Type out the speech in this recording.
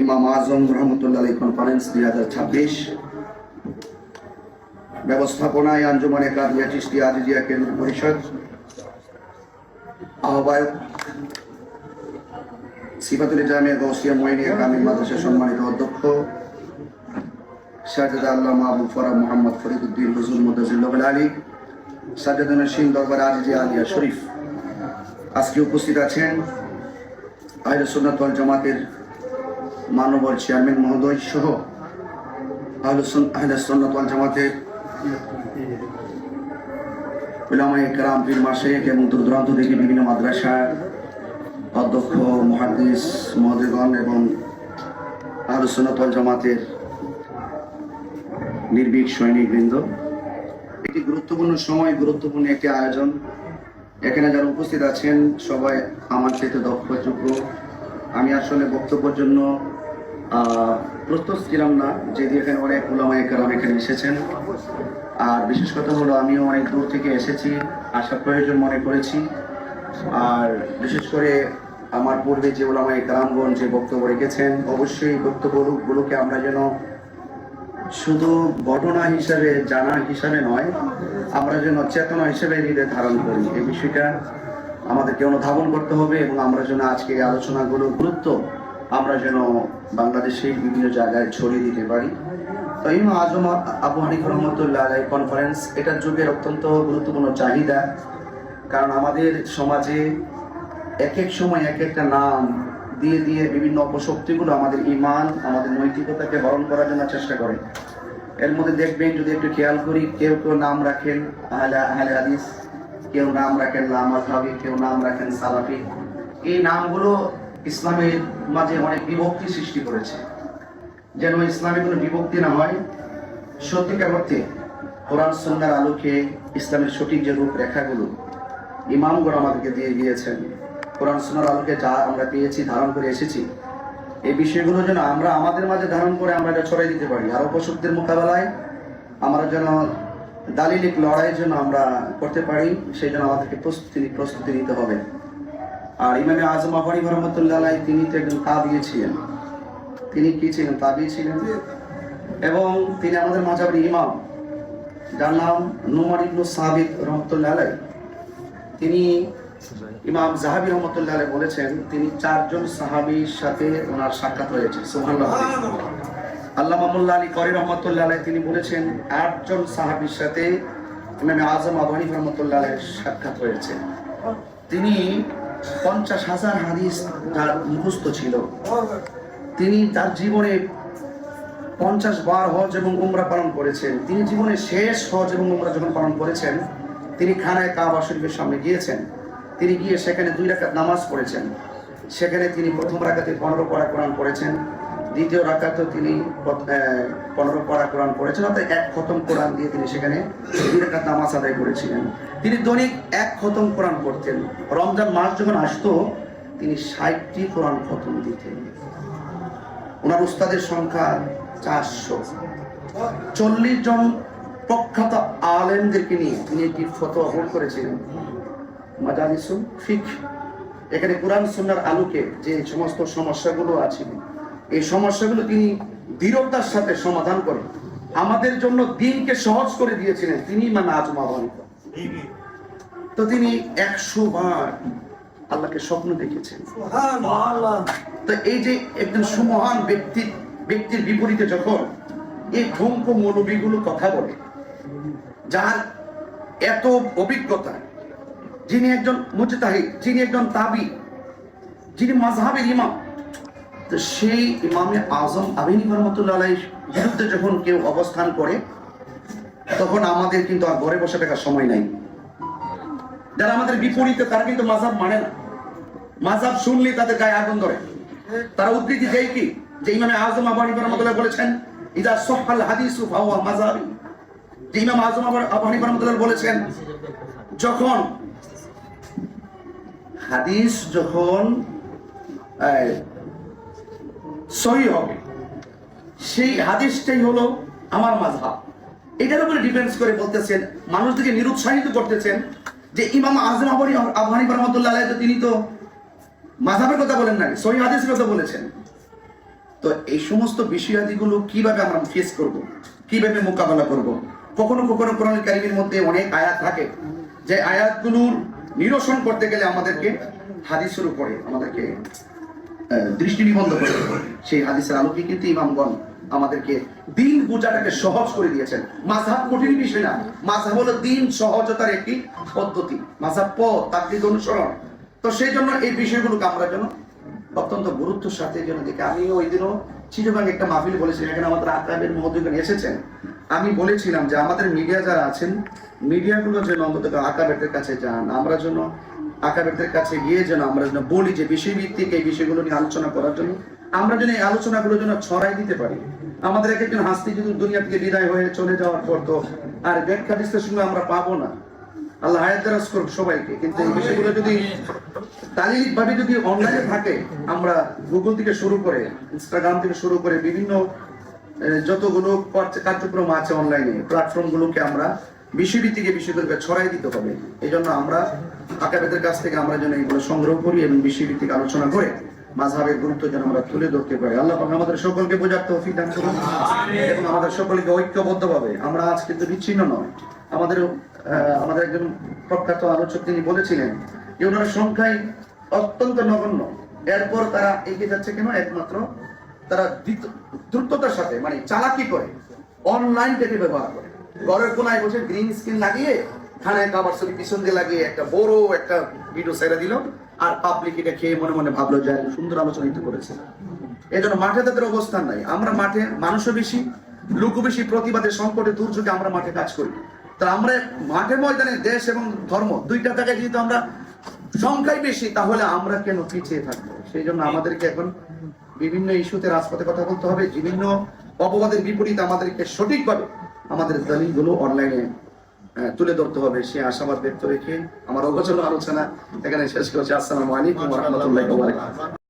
ইমাম আজম রহমতুল্লাহ আলাইহি কনফারেন্স 2026 ব্যবস্থাপনায় আঞ্জুমানে কাদিয়া চিশতিয়া আজিজিয়া কেন্দ্র পরিষদ আহ্বায়ক সিফাতুল জামিয়া গাউসিয়া মুইনিয়া কামিল মাদ্রাসা সম্মানিত অধ্যক্ষ শাহজাদা আল্লামা আবু ফরাহ মোহাম্মদ ফরিদউদ্দিন হুজুর মুদাজিল্লাহুল আলী সাজ্জাদুন নশীন দরবার আজিজিয়া আলিয়া শরীফ আজকে উপস্থিত আছেন আহলে সুন্নাত ওয়াল জামাতের মানবর চেয়ারম্যান মহোদয় সহ আহলে সুন্নাত ওয়াল জামাতের উলামায়ে কেরাম পীর মাশায়েখ এবং দূর দূরান্ত থেকে বিভিন্ন মাদ্রাসার অধ্যক্ষ মুহাদ্দিস মহোদয়গণ এবং আহলে সুন্নাত ওয়াল জামাতের নির্ভীক সৈনিকবৃন্দ, একটি গুরুত্বপূর্ণ সময়, গুরুত্বপূর্ণ একটি আয়োজন। এখানে যারা উপস্থিত আছেন সবাই আমার চাইতে দক্ষ যোগ্য। আমি আসলে বক্তব্যের জন্য প্রস্তুত ছিলাম না, যেহেতু এখানে অনেক উলামায়ে কেরাম এখানে এসেছেন। আর বিশেষ কথা হলো আমিও অনেক দূর থেকে এসেছি, আসার প্রয়োজন মনে করেছি। আর বিশেষ করে আমার পূর্বে যে উলামায়ে কেরামগণ যে বক্তব্য রেখেছেন, অবশ্যই বক্তব্যগুলোকে আমরা যেন শুধু ঘটনা হিসাবে জানা হিসাবে নয়, আমরা যেন চেতনা হিসেবে হৃদয়ে ধারণ করি। এই বিষয়টা আমাদেরকে অনুধাবন করতে হবে এবং আমরা যেন আজকে এই আলোচনাগুলোর গুরুত্ব আমরা যেন বাংলাদেশের বিভিন্ন জায়গায় ছড়িয়ে দিতে পারি। তো ইমাম আজম আবু হানিফা রহমতুল্লাহ আলাইহি কনফারেন্স এটার যুগের অত্যন্ত গুরুত্বপূর্ণ চাহিদা। কারণ আমাদের সমাজে এক এক সময় এক একটা নাম দিয়ে দিয়ে বিভিন্ন অপশক্তিগুলো আমাদের ঈমান, আমাদের নৈতিকতাকে বরণ করার জন্য চেষ্টা করে। এর মধ্যে দেখবেন, যদি একটু খেয়াল করি, কেউ কেউ নাম রাখেন আহলে হাদিস, কেউ নাম রাখেন মাযহাবী, কেউ নাম রাখেন সালাফি। এই নামগুলো ইসলামের মাঝে অনেক বিভক্তি সৃষ্টি করেছে। যেন ইসলামে কোনো বিভক্তি না হয়, সত্যিকার অর্থে কোরআন সুন্নাহর আলোকে ইসলামের সঠিক যে রূপরেখাগুলো ইমামগণ আমাদেরকে দিয়ে গিয়েছেন, কোরআন সুন্নাহর আলোকে যা আমরা পেয়েছি, ধারণ করে এসেছি, এই বিষয়গুলো যেন আমরা আমাদের মাঝে ধারণ করে আমরা এটা ছড়াই দিতে পারি। আর অপশক্তির মোকাবেলায় আমরা যেন দালিলিক লড়াইয়ের জন্য আমরা করতে পারি, সেই জন্য আমাদেরকে প্রস্তুতি নিতে হবে। আর ইমাম আজম আবু হানিফা রহমতুল্লাহ আলাইহি তিনি তো একজন তাবিঈ ছিলেন। তিনি কি ছিলেন? তাবিঈ ছিলেন। এবং তিনি আমাদের মাযহাবের ইমাম, যার নাম নুমান ইবনে সাবিত রহমতুল্লাহ আলাইহি। তিনি ইমাম যাহাবী রহমতুল্লাহ আলাইহি বলেছেন, তিনি 4 জন সাহাবীর সাথে ওনার সাক্ষাৎ হয়েছে। সুবহানাল্লাহ। আল্লামা মোল্লা আলী করি রহমতুল্লাহ আলাইহি তিনি বলেছেন 8 জন সাহাবীর সাথে ইমাম আজম আবু হানিফা রহমতুল্লাহ আলাইহির সাক্ষাৎ হয়েছে। তিনি 50,000 হাদিস যার মুখস্থ ছিল। তিনি তার জীবনে 50 বার হজ এবং উমরা পালন করেছেন। তিনি জীবনে শেষ হজ এবং উমরা যখন পালন করেছেন, তিনি খানায়ে কাবা শরীফের সামনে গিয়েছেন। তিনি গিয়ে সেখানে 2 রাকাত নামাজ পড়েছেন। সেখানে তিনি প্রথম রাকাতে 15 পারা কোরআন পড়েছেন, দ্বিতীয় রাকাতেও তিনি 15 পারা কোরআন পড়েছেন, অর্থাৎ 1 খতম কোরআন দিয়ে তিনি সেখানে 2 রাকাত নামাজ আদায় করেছিলেন। তিনি দৈনিক 1 খতম কোরআন পড়তেন। রমজান মাস যখন আসতো, তিনি 60টি কোরআন খতম দিতেন। ওনার উস্তাদের সংখ্যা 400। 40 জন প্রখ্যাত আলেমদেরকে নিয়ে তিনি একটি ফতোয়া বোর্ড করেছিলেন, মাজালিসুল ফিকহ। এখানে কোরআন সুন্নাহর আলোকে যে সমস্ত সমস্যাগুলো আছে, এই সমস্যাগুলো তিনি দৃঢ়তার সাথে সমাধান করে আমাদের জন্য দ্বীনকে সহজ করে দিয়েছিলেন। তিনি ইমাম আজম আবু হানিফা। তো তিনি 100 বার আল্লাহকে স্বপ্ন দেখেছেন। সুবহানাল্লাহ। তো এই যে একজন সুমহান ব্যক্তির বিপরীতে যখন এই ঢঙ্ক মৌলবীগুলো কথা বলে, যার এত অভিজ্ঞতা, যিনি একজন মুজতাহিদ, যিনি একজন তাবী, যিনি মাযহাবের ইমাম, তো সেই ইমামে আজম আবু হানিফা রহমাতুল্লাহ আলাইহির বিরুদ্ধে যখন কেউ অবস্থান করে, তখন আমাদের কিন্তু আর ঘরে বসে থাকার সময় নাই। যারা আমাদের বিপরীতে, তারা কিন্তু মাযহাব মানে না। মাযহাব শুনলেই তাদের গায়ে আগুন ধরে। তারা উদ্ধৃতি দেয় কি, যে ইমামে আজম আবু হানিফা রহমাতুল্লাহ বলেছেন, ইযা সাহহাল হাদিসু ফাহুয়া মাযহাবি। যে ইমাম আজম আবু হানিফা রহমাতুল্লাহ বলেছেন, যখন হাদিস যখন সহিহ হবে, সেই হাদিসটাই হলো আমার মাযহাব। এটার উপরে ডিফেন্স করে বলতেছেন, মানুষদেরকে নিরুৎসাহিত করতেছেন যে ইমাম আজম আবু হানিফা রহমাতুল্লাহ আলাইহি তিনি তো মাযহাবের কথা বলেন না, সহিহ হাদিসের কথা বলেছেন। তো এই সমস্ত বিষয়াদিগুলো কিভাবে আমরা ফেস করব, কিভাবে মোকাবেলা করব। কখনো কখনো কোরআন কারীমের মধ্যে অনেক আয়াত থাকে, যে আয়াতগুলোর নিরসন করতে গেলে আমাদেরকে হাদিসের উপরে আমাদেরকে দৃষ্টি নিবন্ধ করতে হবে। সেই হাদিসের আলোকে কিন্তু ইমামগণ আমাদেরকে দিন বোঝাটাকে সহজ করে দিয়েছেন। মাযহাব কঠিন বিষয় না, মাযহাব হলো দিন সহজতার একটি পদ্ধতি, মাযহাব পথ তাকলিদ অনুসরণ। তো সেই জন্য এই বিষয়গুলোকে আমরা যেন অত্যন্ত গুরুত্বের সাথে যেন দেখি। আমি ওই দিনও চিটাগাং একটা মাহফিল বলেছিলাম, এখানে আমাদের আকাবের মহোদয়গণ এসেছেন। আমি বলেছিলাম যে আমাদের মিডিয়া যারা আছেন, মিডিয়াগুলো যেন অন্তত আকাবেরদের কাছে যান, আমরা যেন আকাবেরদের কাছে গিয়ে যেন আমরা যেন বলি যে বিষয়ভিত্তিক এই বিষয়গুলো নিয়ে আলোচনা করার জন্য, আমরা যেন এই আলোচনাগুলো যেন ছড়াই দিতে পারি। আমাদের এক একজন হাসতি যদি দুনিয়া থেকে বিদায় হয়ে চলে যাওয়ার পর তো আর ব্যাখ্যা বিশ্লেষণ আমরা পাবো না। আল্লাহ হায়াত দারাজ করুক সবাইকে। কিন্তু এই বিষয়গুলো যদি শারীরিক ভাবে যদি অনলাইনে থাকে, আমরা গুগল থেকে শুরু করে ইনস্টাগ্রাম থেকে শুরু করে বিভিন্ন যতগুলো কার্যক্রম আছে অনলাইনে প্ল্যাটফর্ম গুলোকে আমরা বিষয়ভিত্তিক বিষয়গুলোকে ছড়াই দিতে হবে। এই জন্য আমরা আকাবেদের কাছ থেকে আমরা যেন এগুলো সংগ্রহ করি এবং বিষয়ভিত্তিক আলোচনা করে মাযহাবের গুরুত্ব যেন আমরা তুলে ধরতে পারি। আল্লাহ পাক আমাদের সকলকে বোঝার তৌফিক দান করুন এবং আমাদের সকলকে ঐক্যবদ্ধভাবে, আমরা আজ কিন্তু বিচ্ছিন্ন নয়। আমাদের একজন প্রখ্যাত আলোচক তিনি বলেছিলেন যে ওনারা সংখ্যায় অত্যন্ত নগণ্য, এরপর তারা এগিয়ে যাচ্ছে কেন? একমাত্র তারা দ্রুততার সাথে মানে চালাকি করে অনলাইনটাকে ব্যবহার করে। ঘরের কোনায় বসে গ্রিন স্ক্রিন লাগিয়ে খানায় খাবার ছবি পিছন দিয়ে লাগিয়ে একটা বড় একটা ভিডিও ছেড়ে দিল, আর পাবলিক এটা খেয়ে মনে মনে ভাবলো যে সুন্দর আলোচনা কিন্তু করেছে। এই জন্য মাঠে তাদের অবস্থান নাই। আমরা মাঠে মানুষও বেশি, লোকও বেশি, প্রতিবাদের সংকটে দুর্যোগে আমরা মাঠে কাজ করি। তা আমরা মাঠে ময়দানে দেশ এবং ধর্ম দুইটা জায়গায় যেহেতু আমরা সংখ্যায় বেশি, তাহলে আমরা কেন পিছিয়ে থাকবো? সেই জন্য আমাদেরকে এখন বিভিন্ন ইস্যুতে রাজপথে কথা বলতে হবে। বিভিন্ন অপবাদের বিপরীতে আমাদেরকে সঠিকভাবে আমাদের দলিলগুলো অনলাইনে তুলে ধরতে হবে। সে আশাবাদ ব্যক্ত রেখে আমার অগোচর আলোচনা এখানে শেষ করছি। আসসালামু আলাইকুম ওয়া রাহমাতুল্লাহি ওয়া বারাকাতুহু।